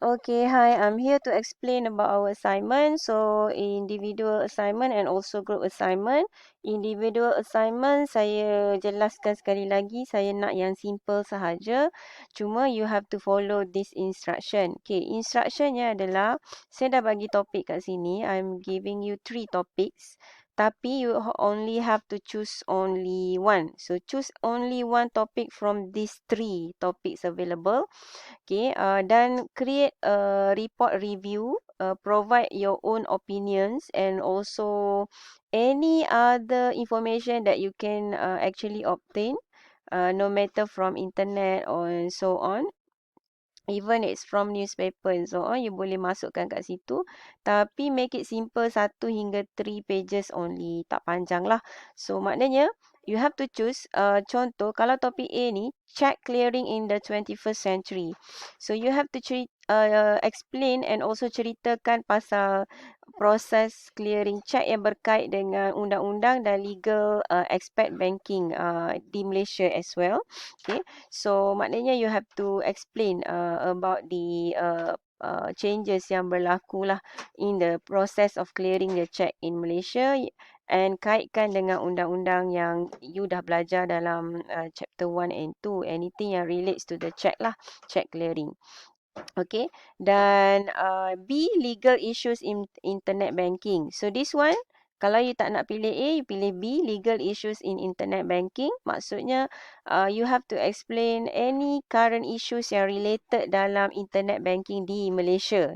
Okay, hi. I'm here to explain about our assignment. So, individual assignment and also group assignment. Individual assignment, saya jelaskan sekali lagi. Saya nak yang simple sahaja. Cuma you have to follow this instruction. Okay, instructionnya adalah, saya dah bagi topik kat sini. I'm giving you 3 topics. Tapi you only have to choose only one. So, choose only one topic from these 3 topics available. Okay, dan create a report review, provide your own opinions and also any other information that you can actually obtain, no matter from internet or and so on. Even it's from newspaper and so on, you boleh masukkan kat situ. Tapi make it simple, 1 hingga 3 pages only. Tak panjang lah. So, maknanya, you have to choose, contoh, kalau topik A ni, check clearing in the 21st century. So, you have to explain and also ceritakan pasal proses clearing check yang berkait dengan undang-undang dan legal aspect banking di Malaysia as well. Okay. So, maknanya you have to explain about the changes yang berlaku lah in the process of clearing the check in Malaysia and kaitkan dengan undang-undang yang you dah belajar dalam chapter 1 and 2. Anything yang relates to the check lah, check clearing. Okay. Dan B, legal issues in internet banking. So, this one, kalau you tak nak pilih A, you pilih B, legal issues in internet banking. Maksudnya, you have to explain any current issues yang related dalam internet banking di Malaysia.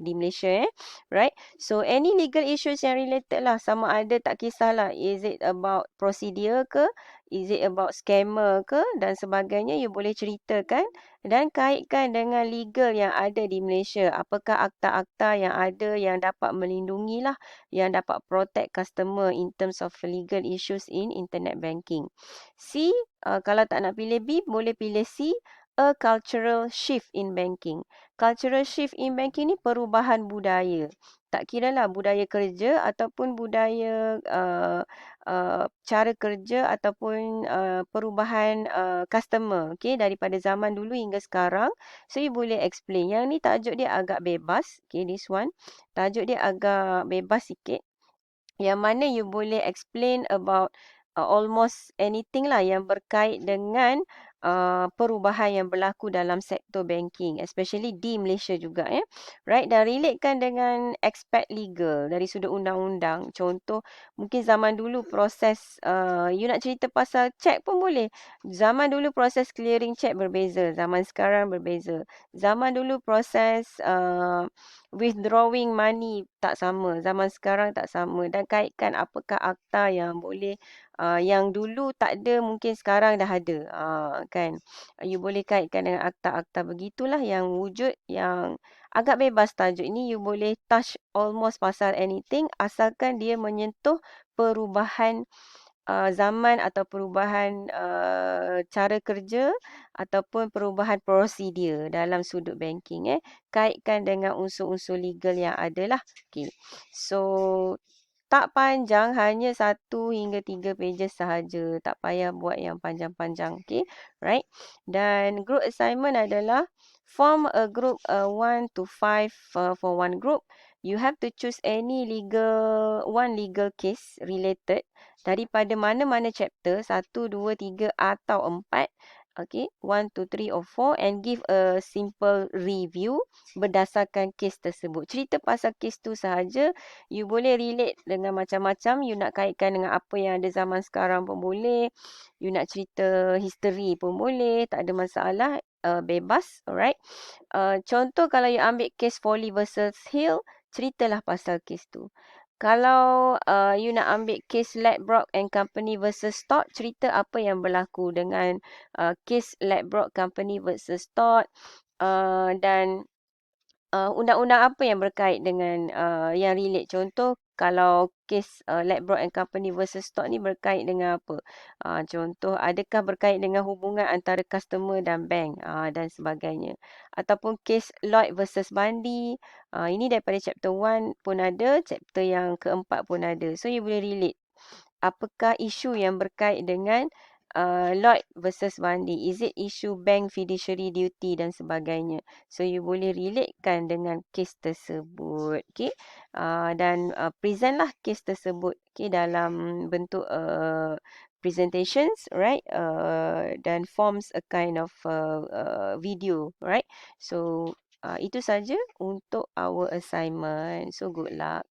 Right? So, any legal issues yang related lah. Sama ada tak kisahlah. Is it about procedure ke? Is it about scammer ke? Dan sebagainya, you boleh ceritakan dan kaitkan dengan legal yang ada di Malaysia. Apakah akta-akta yang ada yang dapat melindungi lah, yang dapat protect customer in terms of legal issues in internet banking. C, kalau tak nak pilih B, boleh pilih C, a cultural shift in banking. Cultural shift in banking ni perubahan budaya. Tak kira lah budaya kerja ataupun budaya cara kerja ataupun perubahan customer, okay, daripada zaman dulu hingga sekarang. So, you boleh explain. Yang ni tajuk dia agak bebas. Okay, this one. Tajuk dia agak bebas sikit. Yang mana you boleh explain about almost anything lah yang berkait dengan perubahan yang berlaku dalam sektor banking, especially di Malaysia juga. Right, dan relatekan dengan aspek legal dari sudut undang-undang. Contoh, mungkin zaman dulu proses, you nak cerita pasal cek pun boleh. Zaman dulu proses clearing cek berbeza, zaman sekarang berbeza. Zaman dulu proses withdrawing money tak sama, zaman sekarang tak sama, dan kaitkan apakah akta yang boleh yang dulu tak ada mungkin sekarang dah ada, kan. You boleh kaitkan dengan akta-akta begitulah yang wujud, yang agak bebas tajuk ini. You boleh touch almost pasal anything asalkan dia menyentuh perubahan zaman atau perubahan cara kerja ataupun perubahan prosedur dalam sudut banking. Kaitkan dengan unsur-unsur legal yang ada lah. Okay. So, tak panjang, hanya 1 hingga 3 pages sahaja. Tak payah buat yang panjang-panjang. Okay. Right. Dan group assignment adalah form a group 1 to 5 for one group. You have to choose any one legal case related daripada mana-mana chapter, 1, 2, 3 atau 4. Okay, 1, 2, 3 or 4 and give a simple review berdasarkan kes tersebut. Cerita pasal kes tu sahaja. You boleh relate dengan macam-macam. You nak kaitkan dengan apa yang ada zaman sekarang pun boleh. You nak cerita history pun boleh. Tak ada masalah. Bebas. Alright. Contoh, kalau you ambil kes Foley versus Hill, ceritalah pasal kes tu. Kalau you nak ambil kes Ladbrokes and Company versus Stott, cerita apa yang berlaku dengan kes Ladbrokes Company versus Stott, dan undang-undang apa yang berkait dengan yang relate. Contoh, kalau kes Ladbrokes and Company versus Stott ni berkait dengan apa? Contoh, adakah berkait dengan hubungan antara customer dan bank dan sebagainya. Ataupun kes Lloyd versus Bundy. Ini daripada chapter 1 pun ada, chapter yang keempat pun ada. So, you boleh relate. Apakah isu yang berkait dengan Lloyd versus Wandi, is it issue bank fiduciary duty dan sebagainya. So you boleh relatekan dengan kes tersebut. Okay. Dan present lah kes tersebut. Okay, dalam bentuk presentations, right? Dan forms a kind of video, right? So itu saja untuk our assignment. So good luck.